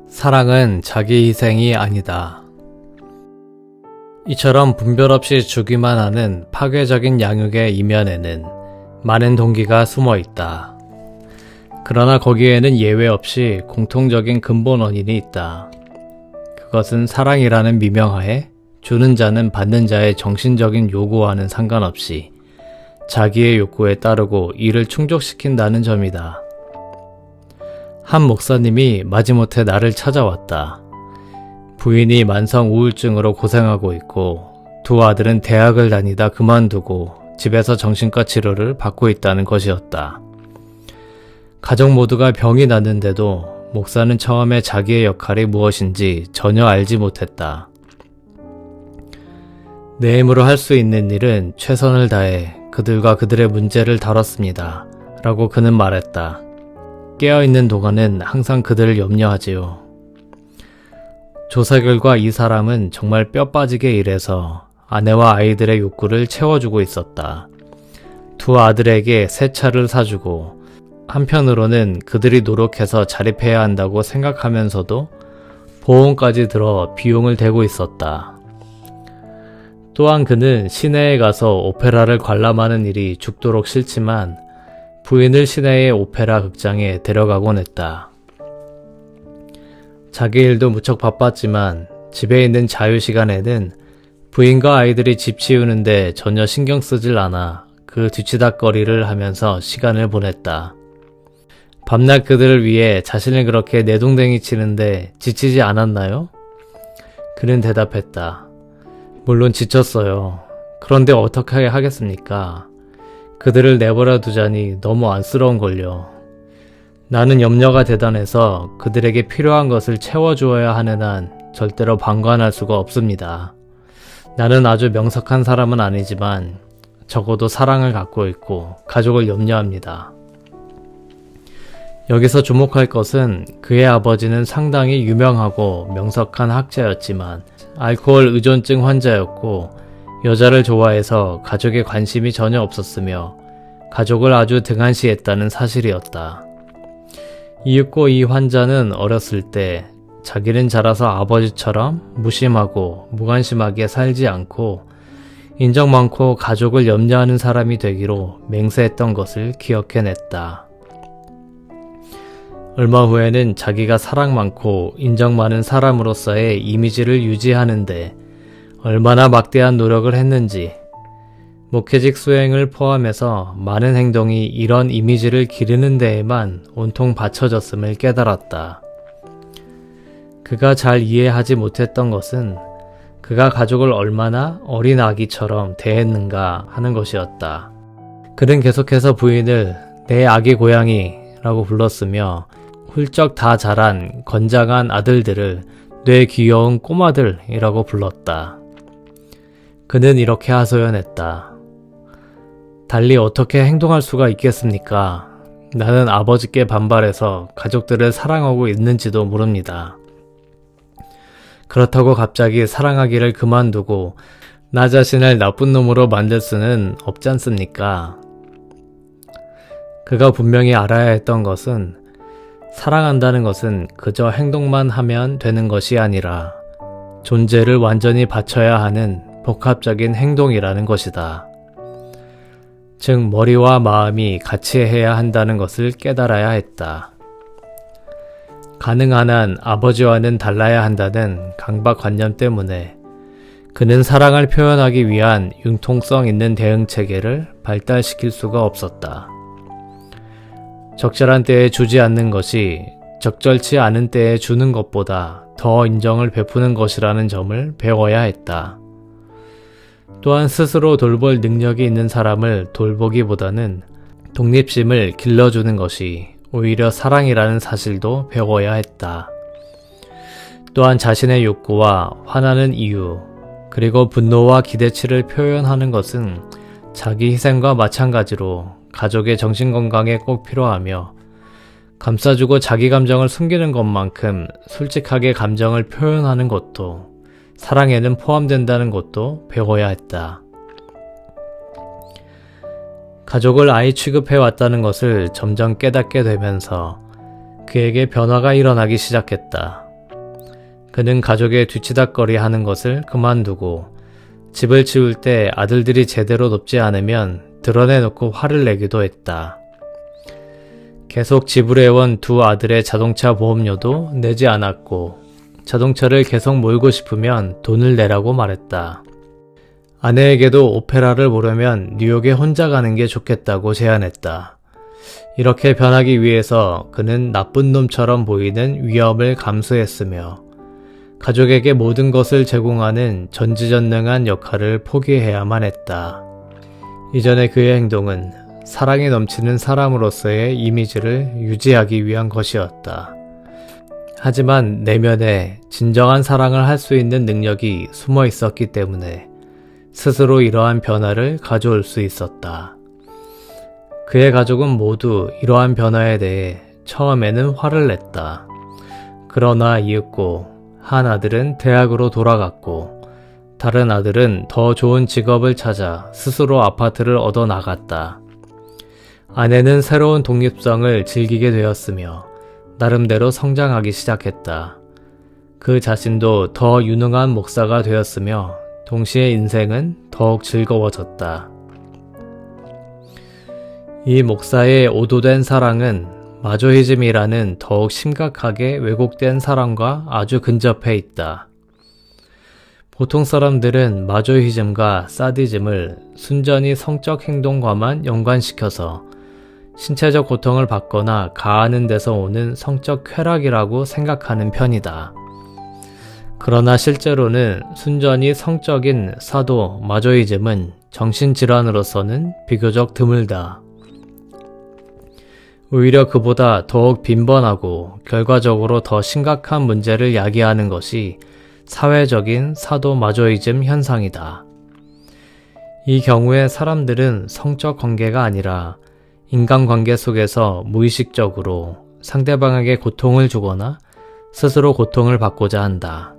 사랑은 자기 희생이 아니다. 이처럼 분별 없이 주기만 하는 파괴적인 양육의 이면에는 많은 동기가 숨어 있다. 그러나 거기에는 예외 없이 공통적인 근본 원인이 있다. 그것은 사랑이라는 미명하에 주는 자는 받는 자의 정신적인 요구와는 상관없이 자기의 욕구에 따르고 이를 충족시킨다는 점이다. 한 목사님이 마지못해 나를 찾아왔다. 부인이 만성 우울증으로 고생하고 있고 두 아들은 대학을 다니다 그만두고 집에서 정신과 치료를 받고 있다는 것이었다. 가족 모두가 병이 났는데도 목사는 처음에 자기의 역할이 무엇인지 전혀 알지 못했다. 내 힘으로 할 수 있는 일은 최선을 다해 그들과 그들의 문제를 다뤘습니다. 라고 그는 말했다. 깨어있는 동안은 항상 그들을 염려하지요. 조사 결과 이 사람은 정말 뼈 빠지게 일해서 아내와 아이들의 욕구를 채워주고 있었다. 두 아들에게 새 차를 사주고 한편으로는 그들이 노력해서 자립해야 한다고 생각하면서도 보험까지 들어 비용을 대고 있었다. 또한 그는 시내에 가서 오페라를 관람하는 일이 죽도록 싫지만 부인을 시내의 오페라 극장에 데려가곤 했다. 자기 일도 무척 바빴지만 집에 있는 자유시간에는 부인과 아이들이 집 치우는데 전혀 신경 쓰질 않아 그 뒤치다꺼리를 하면서 시간을 보냈다. 밤낮 그들을 위해 자신을 그렇게 내동댕이 치는데 지치지 않았나요? 그는 대답했다. 물론 지쳤어요. 그런데 어떻게 하겠습니까? 그들을 내버려 두자니 너무 안쓰러운걸요. 나는 염려가 대단해서 그들에게 필요한 것을 채워주어야 하는 한 절대로 방관할 수가 없습니다. 나는 아주 명석한 사람은 아니지만 적어도 사랑을 갖고 있고 가족을 염려합니다. 여기서 주목할 것은 그의 아버지는 상당히 유명하고 명석한 학자였지만 알코올 의존증 환자였고 여자를 좋아해서 가족에 관심이 전혀 없었으며 가족을 아주 등한시했다는 사실이었다. 이윽고 이 환자는 어렸을 때 자기는 자라서 아버지처럼 무심하고 무관심하게 살지 않고 인정 많고 가족을 염려하는 사람이 되기로 맹세했던 것을 기억해냈다. 얼마 후에는 자기가 사랑 많고 인정 많은 사람으로서의 이미지를 유지하는데 얼마나 막대한 노력을 했는지, 목회직 수행을 포함해서 많은 행동이 이런 이미지를 기르는 데에만 온통 바쳐졌음을 깨달았다. 그가 잘 이해하지 못했던 것은 그가 가족을 얼마나 어린 아기처럼 대했는가 하는 것이었다. 그는 계속해서 부인을 내 아기 고양이라고 불렀으며 훌쩍 다 자란 건장한 아들들을 내 귀여운 꼬마들이라고 불렀다. 그는 이렇게 하소연했다. 달리 어떻게 행동할 수가 있겠습니까? 나는 아버지께 반발해서 가족들을 사랑하고 있는지도 모릅니다. 그렇다고 갑자기 사랑하기를 그만두고 나 자신을 나쁜 놈으로 만들 수는 없지 않습니까? 그가 분명히 알아야 했던 것은 사랑한다는 것은 그저 행동만 하면 되는 것이 아니라 존재를 완전히 바쳐야 하는 복합적인 행동이라는 것이다. 즉 머리와 마음이 같이 해야 한다는 것을 깨달아야 했다. 가능한 한 아버지와는 달라야 한다는 강박관념 때문에 그는 사랑을 표현하기 위한 융통성 있는 대응체계를 발달시킬 수가 없었다. 적절한 때에 주지 않는 것이 적절치 않은 때에 주는 것보다 더 인정을 베푸는 것이라는 점을 배워야 했다. 또한 스스로 돌볼 능력이 있는 사람을 돌보기보다는 독립심을 길러주는 것이 오히려 사랑이라는 사실도 배워야 했다. 또한 자신의 욕구와 화나는 이유, 그리고 분노와 기대치를 표현하는 것은 자기 희생과 마찬가지로 가족의 정신건강에 꼭 필요하며 감싸주고 자기 감정을 숨기는 것만큼 솔직하게 감정을 표현하는 것도 사랑에는 포함된다는 것도 배워야 했다. 가족을 아이 취급해왔다는 것을 점점 깨닫게 되면서 그에게 변화가 일어나기 시작했다. 그는 가족의 뒤치다꺼리 하는 것을 그만두고 집을 치울 때 아들들이 제대로 돕지 않으면 드러내놓고 화를 내기도 했다. 계속 지불해온 두 아들의 자동차 보험료도 내지 않았고 자동차를 계속 몰고 싶으면 돈을 내라고 말했다. 아내에게도 오페라를 보려면 뉴욕에 혼자 가는 게 좋겠다고 제안했다. 이렇게 변하기 위해서 그는 나쁜 놈처럼 보이는 위험을 감수했으며 가족에게 모든 것을 제공하는 전지전능한 역할을 포기해야만 했다. 이전의 그의 행동은 사랑이 넘치는 사람으로서의 이미지를 유지하기 위한 것이었다. 하지만 내면에 진정한 사랑을 할 수 있는 능력이 숨어 있었기 때문에 스스로 이러한 변화를 가져올 수 있었다. 그의 가족은 모두 이러한 변화에 대해 처음에는 화를 냈다. 그러나 이윽고 한 아들은 대학으로 돌아갔고 다른 아들은 더 좋은 직업을 찾아 스스로 아파트를 얻어 나갔다. 아내는 새로운 독립성을 즐기게 되었으며 나름대로 성장하기 시작했다. 그 자신도 더 유능한 목사가 되었으며 동시에 인생은 더욱 즐거워졌다. 이 목사의 오도된 사랑은 마조히즘이라는 더욱 심각하게 왜곡된 사랑과 아주 근접해 있다. 보통 사람들은 마조히즘과 사디즘을 순전히 성적 행동과만 연관시켜서 신체적 고통을 받거나 가하는 데서 오는 성적 쾌락이라고 생각하는 편이다. 그러나 실제로는 순전히 성적인 사도 마조히즘은 정신질환으로서는 비교적 드물다. 오히려 그보다 더욱 빈번하고 결과적으로 더 심각한 문제를 야기하는 것이 사회적인 사도 마조히즘 현상이다. 이 경우에 사람들은 성적 관계가 아니라 인간관계 속에서 무의식적으로 상대방에게 고통을 주거나 스스로 고통을 받고자 한다.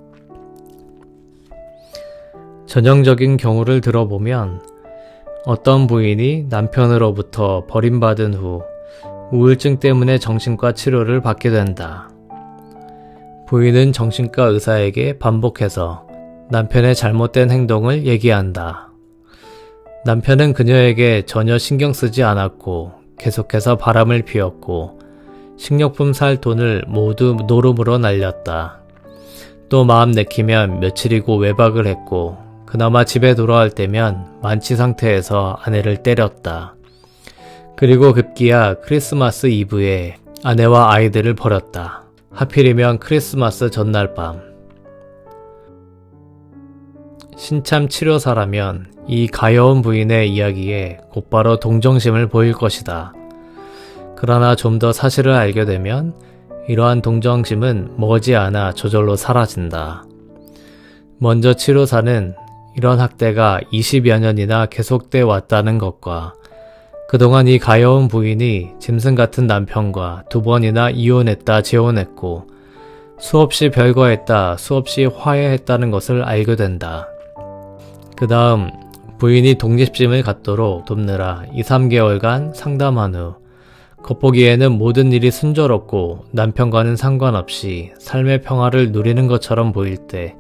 전형적인 경우를 들어보면 어떤 부인이 남편으로부터 버림받은 후 우울증 때문에 정신과 치료를 받게 된다. 부인은 정신과 의사에게 반복해서 남편의 잘못된 행동을 얘기한다. 남편은 그녀에게 전혀 신경 쓰지 않았고 계속해서 바람을 피웠고 식료품 살 돈을 모두 노름으로 날렸다. 또 마음 내키면 며칠이고 외박을 했고 그나마 집에 돌아올 때면 만취 상태에서 아내를 때렸다. 그리고 급기야 크리스마스 이브에 아내와 아이들을 버렸다. 하필이면 크리스마스 전날 밤. 신참 치료사라면 이 가여운 부인의 이야기에 곧바로 동정심을 보일 것이다. 그러나 좀 더 사실을 알게 되면 이러한 동정심은 머지않아 저절로 사라진다. 먼저 치료사는 이런 학대가 20여 년이나 계속돼 왔다는 것과 그동안 이 가여운 부인이 짐승 같은 남편과 2번이나 이혼했다 재혼했고 수없이 별거했다 수없이 화해했다는 것을 알게 된다. 그 다음 부인이 독립심을 갖도록 돕느라 2-3개월간 상담한 후 겉보기에는 모든 일이 순조롭고 남편과는 상관없이 삶의 평화를 누리는 것처럼 보일 때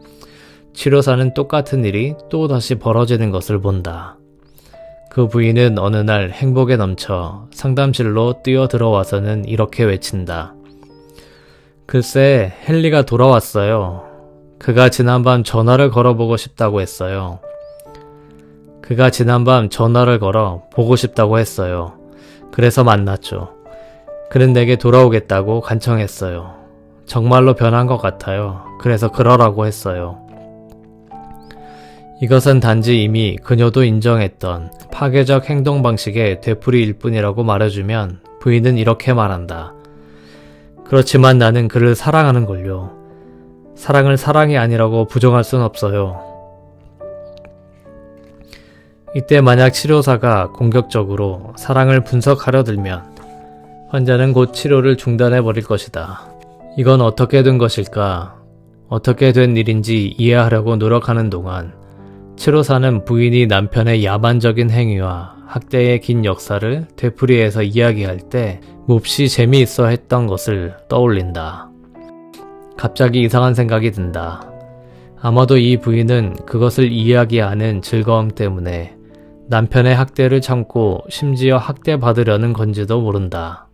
치료사는 똑같은 일이 또다시 벌어지는 것을 본다. 그 부인은 어느 날 행복에 넘쳐 상담실로 뛰어들어와서는 이렇게 외친다. 글쎄, 헨리가 돌아왔어요. 그가 지난밤 전화를 걸어보고 싶다고 했어요. 그가 지난밤 전화를 걸어 보고 싶다고 했어요. 그래서 만났죠. 그는 내게 돌아오겠다고 간청했어요. 정말로 변한 것 같아요. 그래서 그러라고 했어요. 이것은 단지 이미 그녀도 인정했던 파괴적 행동 방식의 되풀이일 뿐이라고 말해주면 부인은 이렇게 말한다. 그렇지만 나는 그를 사랑하는 걸요. 사랑을 사랑이 아니라고 부정할 순 없어요. 이때 만약 치료사가 공격적으로 사랑을 분석하려 들면 환자는 곧 치료를 중단해버릴 것이다. 이건 어떻게 된 것일까? 어떻게 된 일인지 이해하려고 노력하는 동안 치료사는 부인이 남편의 야만적인 행위와 학대의 긴 역사를 되풀이해서 이야기할 때 몹시 재미있어 했던 것을 떠올린다. 갑자기 이상한 생각이 든다. 아마도 이 부인은 그것을 이해하기 아는 즐거움 때문에 남편의 학대를 참고 심지어 학대받으려는 건지도 모른다.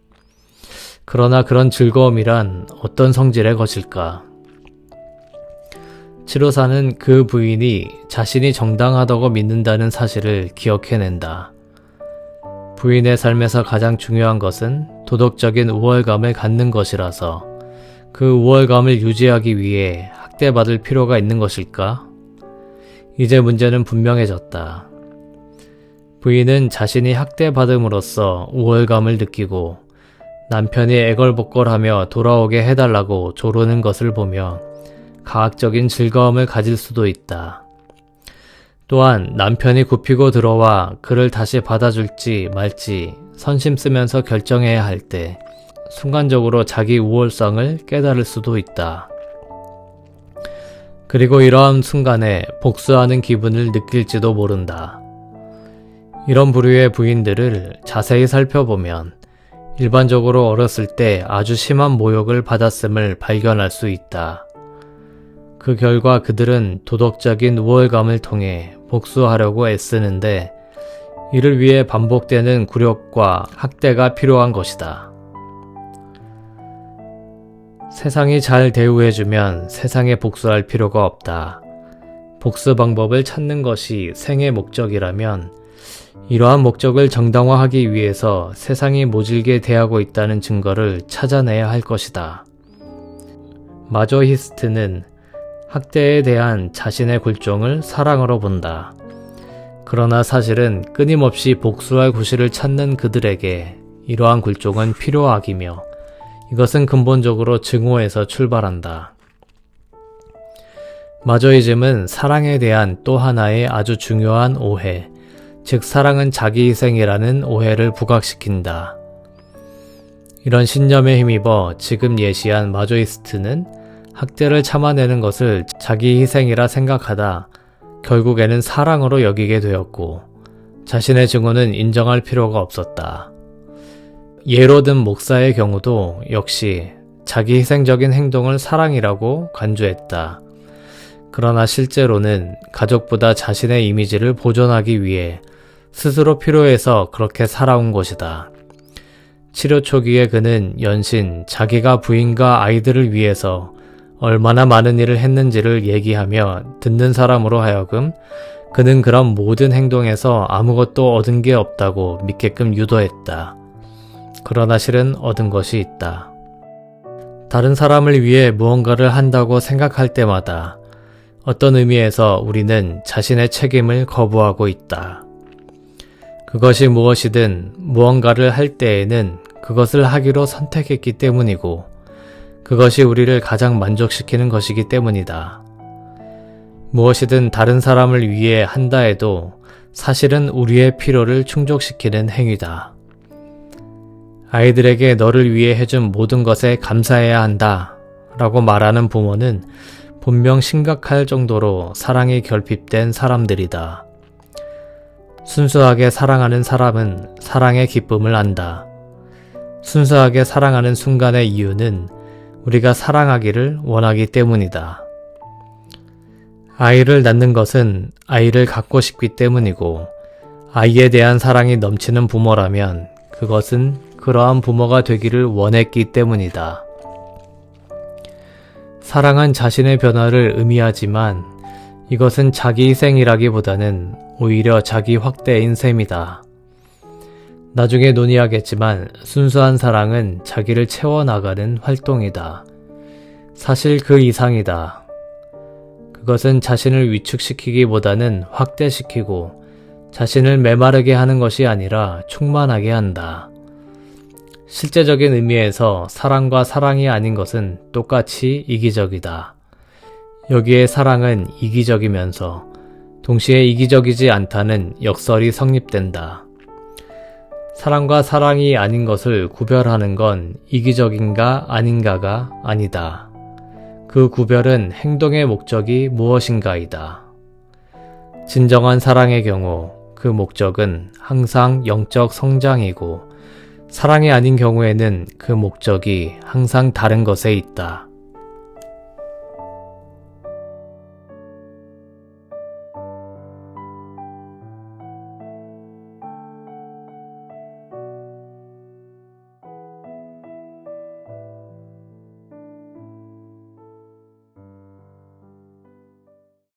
그러나 그런 즐거움이란 어떤 성질의 것일까? 치료사는 그 부인이 자신이 정당하다고 믿는다는 사실을 기억해낸다. 부인의 삶에서 가장 중요한 것은 도덕적인 우월감을 갖는 것이라서 그 우월감을 유지하기 위해 학대받을 필요가 있는 것일까? 이제 문제는 분명해졌다. 부인은 자신이 학대받음으로써 우월감을 느끼고 남편이 애걸복걸하며 돌아오게 해달라고 조르는 것을 보며 가학적인 즐거움을 가질 수도 있다. 또한 남편이 굽히고 들어와 그를 다시 받아줄지 말지 선심 쓰면서 결정해야 할 때 순간적으로 자기 우월성을 깨달을 수도 있다. 그리고 이러한 순간에 복수하는 기분을 느낄지도 모른다. 이런 부류의 부인들을 자세히 살펴보면 일반적으로 어렸을 때 아주 심한 모욕을 받았음을 발견할 수 있다. 그 결과 그들은 도덕적인 우월감을 통해 복수하려고 애쓰는데 이를 위해 반복되는 굴욕과 학대가 필요한 것이다. 세상이 잘 대우해주면 세상에 복수할 필요가 없다. 복수 방법을 찾는 것이 생의 목적이라면 이러한 목적을 정당화하기 위해서 세상이 모질게 대하고 있다는 증거를 찾아내야 할 것이다. 마조히스트는 학대에 대한 자신의 굴종을 사랑으로 본다. 그러나 사실은 끊임없이 복수할 구실을 찾는 그들에게 이러한 굴종은 필요악이며 이것은 근본적으로 증오에서 출발한다. 마조이즘은 사랑에 대한 또 하나의 아주 중요한 오해, 즉 사랑은 자기희생이라는 오해를 부각시킨다. 이런 신념에 힘입어 지금 예시한 마조이스트는 학대를 참아내는 것을 자기 희생이라 생각하다 결국에는 사랑으로 여기게 되었고 자신의 증오는 인정할 필요가 없었다. 예로 든 목사의 경우도 역시 자기 희생적인 행동을 사랑이라고 간주했다. 그러나 실제로는 가족보다 자신의 이미지를 보존하기 위해 스스로 필요해서 그렇게 살아온 것이다. 치료 초기에 그는 연신 자기가 부인과 아이들을 위해서 얼마나 많은 일을 했는지를 얘기하며 듣는 사람으로 하여금 그는 그런 모든 행동에서 아무것도 얻은 게 없다고 믿게끔 유도했다. 그러나 실은 얻은 것이 있다. 다른 사람을 위해 무언가를 한다고 생각할 때마다 어떤 의미에서 우리는 자신의 책임을 거부하고 있다. 그것이 무엇이든 무언가를 할 때에는 그것을 하기로 선택했기 때문이고 그것이 우리를 가장 만족시키는 것이기 때문이다. 무엇이든 다른 사람을 위해 한다 해도 사실은 우리의 필요를 충족시키는 행위다. 아이들에게 너를 위해 해준 모든 것에 감사해야 한다 라고 말하는 부모는 분명 심각할 정도로 사랑이 결핍된 사람들이다. 순수하게 사랑하는 사람은 사랑의 기쁨을 안다. 순수하게 사랑하는 순간의 이유는 우리가 사랑하기를 원하기 때문이다. 아이를 낳는 것은 아이를 갖고 싶기 때문이고 아이에 대한 사랑이 넘치는 부모라면 그것은 그러한 부모가 되기를 원했기 때문이다. 사랑은 자신의 변화를 의미하지만 이것은 자기 희생이라기보다는 오히려 자기 확대인 셈이다. 나중에 논의하겠지만 순수한 사랑은 자기를 채워나가는 활동이다. 사실 그 이상이다. 그것은 자신을 위축시키기보다는 확대시키고 자신을 메마르게 하는 것이 아니라 충만하게 한다. 실제적인 의미에서 사랑과 사랑이 아닌 것은 똑같이 이기적이다. 여기에 사랑은 이기적이면서 동시에 이기적이지 않다는 역설이 성립된다. 사랑과 사랑이 아닌 것을 구별하는 건 이기적인가 아닌가가 아니다. 그 구별은 행동의 목적이 무엇인가이다. 진정한 사랑의 경우 그 목적은 항상 영적 성장이고 사랑이 아닌 경우에는 그 목적이 항상 다른 것에 있다.